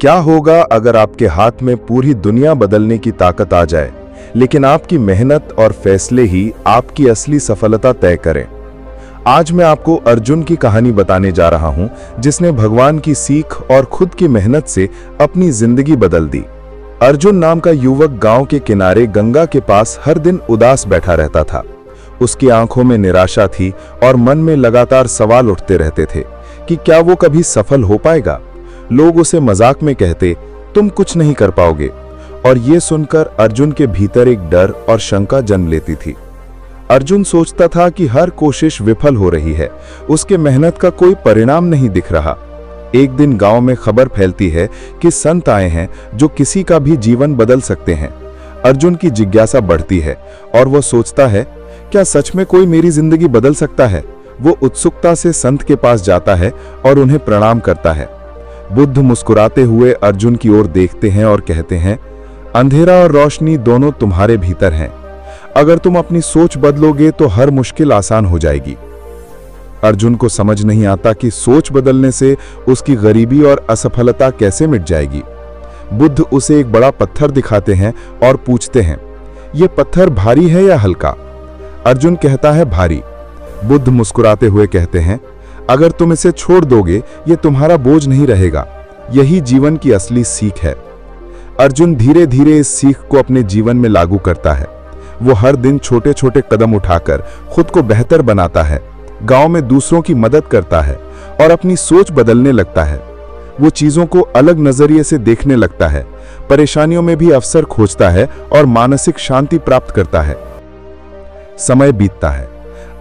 क्या होगा अगर आपके हाथ में पूरी दुनिया बदलने की ताकत आ जाए, लेकिन आपकी मेहनत और फैसले ही आपकी असली सफलता तय करें। आज मैं आपको अर्जुन की कहानी बताने जा रहा हूं, जिसने भगवान की सीख और खुद की मेहनत से अपनी जिंदगी बदल दी। अर्जुन नाम का युवक गांव के किनारे गंगा के पास हर दिन उदास बैठा रहता था। उसकी आंखों में निराशा थी और मन में लगातार सवाल उठते रहते थे कि क्या वो कभी सफल हो पाएगा। लोग उसे मजाक में कहते, तुम कुछ नहीं कर पाओगे, और ये सुनकर अर्जुन के भीतर एक डर और शंका जन्म लेती थी। अर्जुन सोचता था कि हर कोशिश विफल हो रही है, उसके मेहनत का कोई परिणाम नहीं दिख रहा। एक दिन गांव में खबर फैलती है कि संत आए हैं जो किसी का भी जीवन बदल सकते हैं। अर्जुन की जिज्ञासा बढ़ती है और वह सोचता है, क्या सच में कोई मेरी जिंदगी बदल सकता है। वो उत्सुकता से संत के पास जाता है और उन्हें प्रणाम करता है। बुद्ध मुस्कुराते हुए अर्जुन की ओर देखते हैं और कहते हैं, अंधेरा और रोशनी दोनों तुम्हारे भीतर हैं। अगर तुम अपनी सोच बदलोगे तो हर मुश्किल आसान हो जाएगी। अर्जुन को समझ नहीं आता कि सोच बदलने से उसकी गरीबी और असफलता कैसे मिट जाएगी। बुद्ध उसे एक बड़ा पत्थर दिखाते हैं और पूछते हैं, यह पत्थर भारी है या हल्का। अर्जुन कहता है, भारी। बुद्ध मुस्कुराते हुए कहते हैं, अगर तुम इसे छोड़ दोगे ये तुम्हारा बोझ नहीं रहेगा। यही जीवन की असली सीख है। अर्जुन धीरे धीरे इस सीख को अपने जीवन में लागू करता है। वो हर दिन छोटे छोटे कदम उठाकर खुद को बेहतर बनाता है, गांव में दूसरों की मदद करता है और अपनी सोच बदलने लगता है। वो चीजों को अलग नजरिए से देखने लगता है, परेशानियों में भी अवसर खोजता है और मानसिक शांति प्राप्त करता है। समय बीतता है।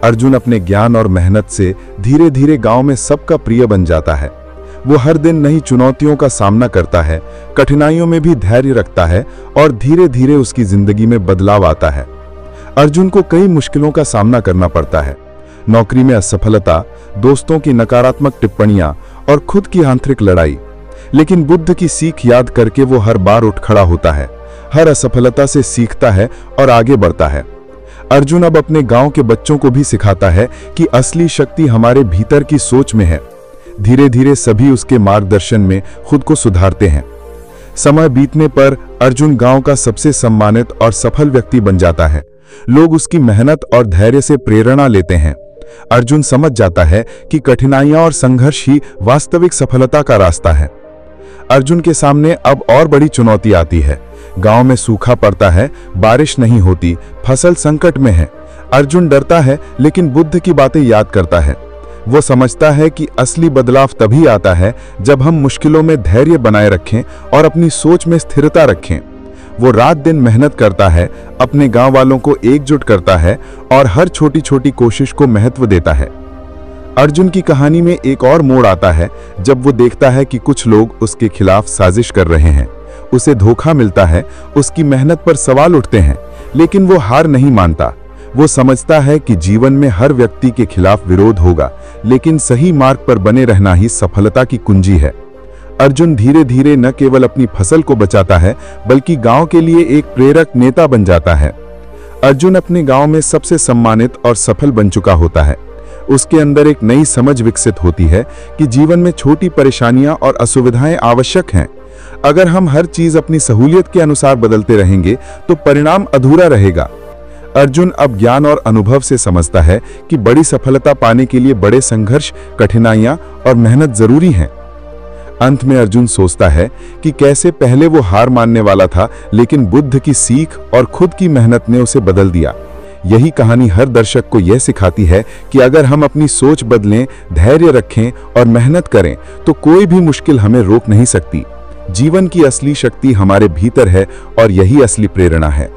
अर्जुन अपने ज्ञान और मेहनत से धीरे धीरे गांव में सबका प्रिय बन जाता है। वो हर दिन नई चुनौतियों का सामना करता है, कठिनाइयों में भी धैर्य रखता है और धीरे धीरे उसकी जिंदगी में बदलाव आता है। अर्जुन को कई मुश्किलों का सामना करना पड़ता है। नौकरी में असफलता, दोस्तों की नकारात्मक टिप्पणियां और खुद की आंतरिक लड़ाई। लेकिन बुद्ध की सीख याद करके वो हर बार उठ खड़ा होता है, हर असफलता से सीखता है और आगे बढ़ता है। अर्जुन अब अपने गांव के बच्चों को भी सिखाता है कि असली शक्ति हमारे भीतर की सोच में है। धीरे धीरे सभी उसके मार्गदर्शन में खुद को सुधारते हैं। समय बीतने पर अर्जुन गांव का सबसे सम्मानित और सफल व्यक्ति बन जाता है। लोग उसकी मेहनत और धैर्य से प्रेरणा लेते हैं। अर्जुन समझ जाता है कि कठिनाइयां और संघर्ष ही वास्तविक सफलता का रास्ता है। अर्जुन के सामने अब और बड़ी चुनौती आती है। गांव में सूखा पड़ता है, बारिश नहीं होती, फसल संकट में है। अर्जुन डरता है, लेकिन बुद्ध की बातें याद करता है। वो समझता है कि असली बदलाव तभी आता है जब हम मुश्किलों में धैर्य बनाए रखें और अपनी सोच में स्थिरता रखें। वो रात दिन मेहनत करता है, अपने गांव वालों को एकजुट करता है और हर छोटी छोटी कोशिश को महत्व देता है। अर्जुन की कहानी में एक और मोड़ आता है जब वो देखता है कि कुछ लोग उसके खिलाफ साजिश कर रहे हैं। उसे धोखा मिलता है, उसकी मेहनत पर सवाल उठते हैं, लेकिन वो हार नहीं मानता। वो समझता है कि जीवन में हर व्यक्ति के खिलाफ विरोध होगा, लेकिन सही मार्ग पर बने रहना ही सफलता की कुंजी है। अर्जुन धीरे धीरे न केवल अपनी फसल को बचाता है, बल्कि गांव के लिए एक प्रेरक नेता बन जाता है। अर्जुन अपने गांव में सबसे सम्मानित और सफल बन चुका होता है। उसके अंदर एक नई समझ विकसित होती है कि जीवन में छोटी परेशानियां और असुविधाएं आवश्यक हैं। अगर हम हर चीज अपनी सहूलियत के अनुसार बदलते रहेंगे तो परिणाम अधूरा रहेगा। अर्जुन अब ज्ञान और अनुभव से समझता है कि बड़ी सफलता पाने के लिए बड़े संघर्ष, कठिनाइयां और मेहनत जरूरी हैं। अंत में अर्जुन सोचता है कि कैसे पहले वो हार मानने वाला था, लेकिन बुद्ध की सीख और खुद की मेहनत ने उसे बदल दिया। यही कहानी हर दर्शक को यह सिखाती है कि अगर हम अपनी सोच बदलें, धैर्य रखें और मेहनत करें तो कोई भी मुश्किल हमें रोक नहीं सकती। जीवन की असली शक्ति हमारे भीतर है और यही असली प्रेरणा है।